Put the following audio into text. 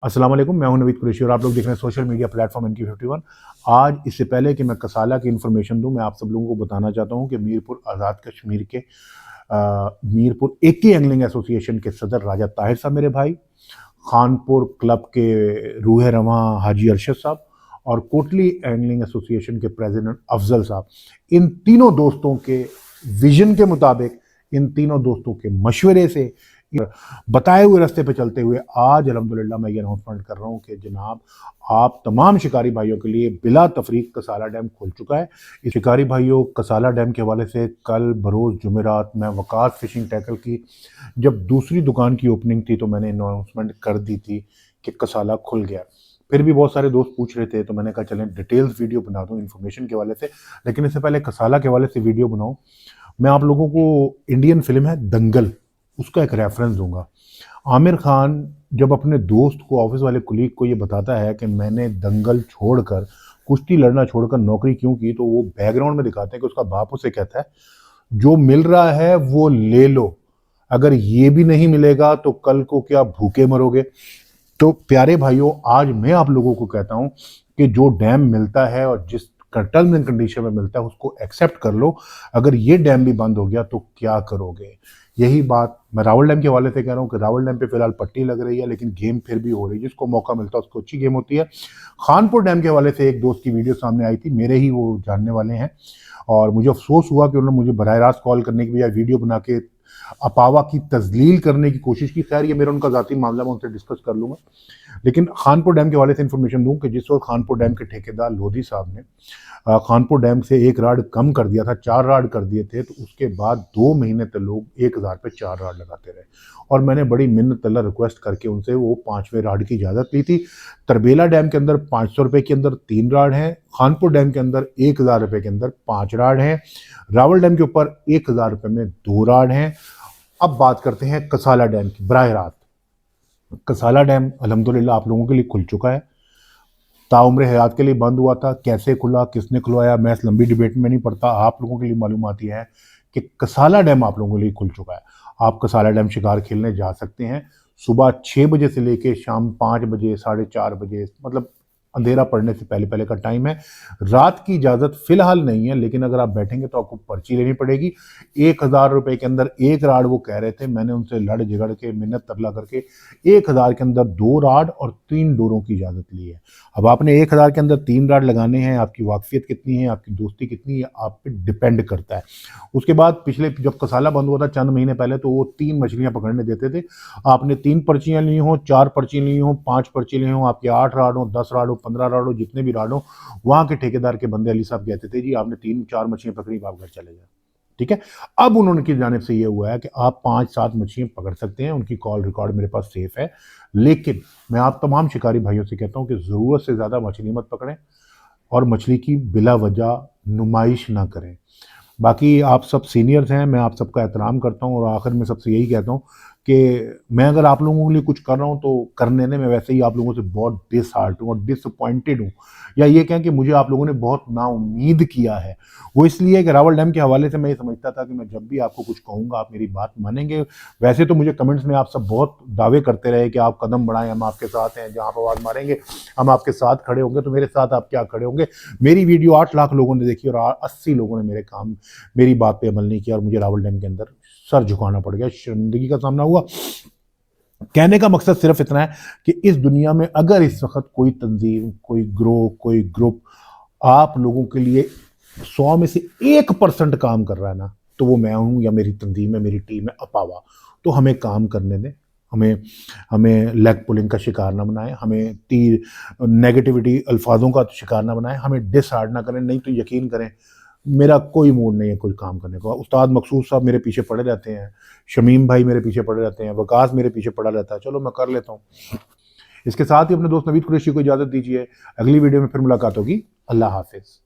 अस्सलाम वालेकुम, मैं हूं नवीद कुरैशी और आप लोग देख रहे हैं सोशल मीडिया प्लेटफॉर्म NQ51। आज इससे पहले कि मैं कसाला की इन्फॉर्मेशन दूं, मैं आप सब लोगों को बताना चाहता हूं कि मीरपुर आज़ाद कश्मीर के मीरपुर एके एंगलिंग एसोसिएशन के सदर राजा ताहिर साहब मेरे भाई, खानपुर क्लब के रूह रवां हाजी अरशद साहब और कोटली एंगलिंग एसोसिएशन के प्रेसिडेंट अफजल साहब, इन तीनों दोस्तों के विजन के मुताबिक, इन तीनों दोस्तों के मशवरे से, बताए हुए रास्ते पे चलते हुए आज अल्हम्दुलिल्लाह मैं ये अनाउंसमेंट कर रहा हूँ कि जनाब आप तमाम शिकारी भाइयों के लिए बिला तफरीक कसाला डैम खुल चुका है। इस शिकारी भाइयों, कसाला डैम के हवाले से कल बरोज़ जुमेरात में वकास फिशिंग टैकल की जब दूसरी दुकान की ओपनिंग थी तो मैंने अनाउंसमेंट कर दी थी कि कसाला खुल गया। फिर भी बहुत सारे दोस्त पूछ रहे थे तो मैंने कहा चलें डिटेल्स वीडियो बना दूँ इन्फॉर्मेशन के हवाले से, लेकिन इससे पहले कसाला के हवाले से वीडियो बनाऊँ। मैं आप लोगों को इंडियन फिल्म है दंगल, उसका एक रेफरेंस दूंगा। आमिर खान जब अपने दोस्त को, ऑफिस वाले कुलीग को ये बताता है कि मैंने दंगल छोड़कर, कुश्ती लड़ना छोड़कर नौकरी क्यों की, तो वो बैकग्राउंड में दिखाते हैं कि उसका बाप उसे कहता है जो मिल रहा है वो ले लो, अगर ये भी नहीं मिलेगा तो कल को क्या भूखे मरोगे। तो प्यारे भाइयों, आज मैं आप लोगों को कहता हूं कि जो डैम मिलता है और जिस टर्म्स एंड कंडीशन में मिलता है उसको एक्सेप्ट कर लो। अगर ये डैम भी बंद हो गया तो क्या करोगे। यही बात मैं रावल डैम के हवाले से कह रहा हूँ कि रावल डैम पे फिलहाल पट्टी लग रही है, लेकिन गेम फिर भी हो रही है, जिसको मौका मिलता है उसको अच्छी गेम होती है। खानपुर डैम के हवाले से एक दोस्त की वीडियो सामने आई थी, मेरे ही वो जानने वाले हैं, और मुझे अफसोस हुआ कि उन्होंने मुझे बराह रास्त कॉल करने की बजाय वीडियो बना के अपावा की तजलील करने की कोशिश की। खैर ये मेरा उनका ज़ाती मामला, मैं उनसे डिस्कस कर लूँगा। लेकिन खानपुर डैम के हवाले से इन्फॉर्मेशन दूं कि जिस वक्त खानपुर डैम के ठेकेदार लोधी साहब ने खानपुर डैम से एक राड कम कर दिया था, 4 राड कर दिए थे, तो उसके बाद 2 महीने तक लोग 1000 पे 4 राड लगाते रहे और मैंने बड़ी मिन्नत तल्ला रिक्वेस्ट करके उनसे वो 5वें राड की इजाज़त ली थी। तरबेला डैम के अंदर 500 रुपये के अंदर 3 राड हैं, खानपुर डैम के अंदर 1000 रुपये के अंदर 5 राड हैं, रावल डैम के ऊपर 1000 रुपये में 2 राड हैं। अब बात करते हैं कसाला डैम की। बराह रास्त कसाला डैम अल्हम्दुलिल्लाह आप लोगों के लिए खुल चुका है। ताउम्र हयात के लिए बंद हुआ था, कैसे खुला, किसने खुलवाया, मैं इस लंबी डिबेट में नहीं पड़ता। आप लोगों के लिए मालूम आती है कि कसाला डैम आप लोगों के लिए खुल चुका है। आप कसाला डैम शिकार खेलने जा सकते हैं सुबह 6 बजे से लेके शाम 5 बजे, 4:30 बजे, मतलब अंधेरा पड़ने से पहले पहले का टाइम है। रात की इजाज़त फिलहाल नहीं है, लेकिन अगर आप बैठेंगे तो आपको पर्ची लेनी पड़ेगी। 1000 रुपये के अंदर एक राड वो कह रहे थे, मैंने उनसे लड़ झगड़ के मिन्नत तरला करके 1000 के अंदर 2 राड और 3 डोरों की इजाज़त ली है। अब आपने 1000 के अंदर 3 राड लगाने हैं, आपकी वाकफियत कितनी है, आपकी दोस्ती कितनी है, आप पे डिपेंड करता है। उसके बाद पिछले जब कसाला बंद हुआ था चंद महीने पहले, तो वो 3 मछलियाँ पकड़ने देते थे। आपने 3 पर्चियाँ ली हों, 4 पर्ची ली हों, 5 पर्ची ली हों, आपके 8 राड हो, 10 राड हो, 15 राड हो, जितने भी राड हो, वहाँ के ठेकेदार के बंदे अली साहब कहते थे जी आपने 3-4 मछलियाँ पकड़ी, आप घर चले जाए। ठीक है। अब उन्होंने की जानिब से ये हुआ है कि आप 5-7 मछलियाँ पकड़ सकते हैं, उनकी कॉल रिकॉर्ड मेरे पास सेफ है। लेकिन मैं आप तमाम शिकारी भाइयों से कहता हूँ कि ज़रूरत से ज़्यादा मछली मत पकड़ें और मछली की बिला वजह नुमाइश ना करें। बाकी आप सब सीनियर्स हैं, मैं आप सबका एहतराम करता हूँ और आखिर में सबसे यही कहता हूँ कि मैं अगर आप लोगों के लिए कुछ कर रहा हूँ तो करने में वैसे ही आप लोगों से बहुत डिसहार्ट हूँ और डिसअपॉइंटेड हूँ, या ये कहें कि मुझे आप लोगों ने बहुत नाउम्मीद किया है। वो इसलिए कि रावल डैम के हवाले से मैं ये समझता था कि मैं जब भी आपको कुछ कहूँगा आप मेरी बात मानेंगे। वैसे तो मुझे कमेंट्स में आप सब बहुत दावे करते रहे कि आप कदम बढ़ाएं, हम आपके साथ हैं, जहाँ पर आवाज़ मारेंगे हम आपके साथ खड़े होंगे। तो मेरे साथ आप क्या खड़े होंगे। मेरी वीडियो 8 लाख लोगों ने देखी और 80 लोगों ने मेरी बात पे अमल नहीं किया और मुझे रावल डैम के अंदर सर झुकाना पड़ गया, शर्मिंदगी का सामना हुआ। कहने का मकसद सिर्फ इतना है कि इस दुनिया में अगर इस वक्त कोई तंजीम, कोई ग्रोह, कोई ग्रुप आप लोगों के लिए 100 में से 1% काम कर रहा है ना, तो वो मैं हूं या मेरी तंजीम है, मेरी टीम है अपावा। तो हमें काम करने दें, हमें हमें लेग पुलिंग का शिकार ना बनाएं, हमें तीर नेगेटिविटी अल्फाजों का शिकार ना बनाएं, हमें डिसहार्ट ना करें। नहीं तो यकीन करें मेरा कोई मूड नहीं है कोई काम करने का। उस्ताद मकसूद साहब मेरे पीछे पड़े रहते हैं, शमीम भाई मेरे पीछे पड़े रहते हैं, वकास मेरे पीछे पड़ा रहता है, चलो मैं कर लेता हूँ। इसके साथ ही अपने दोस्त नवीद कुरैशी को इजाज़त दीजिए। अगली वीडियो में फिर मुलाकात होगी। अल्लाह हाफिज़।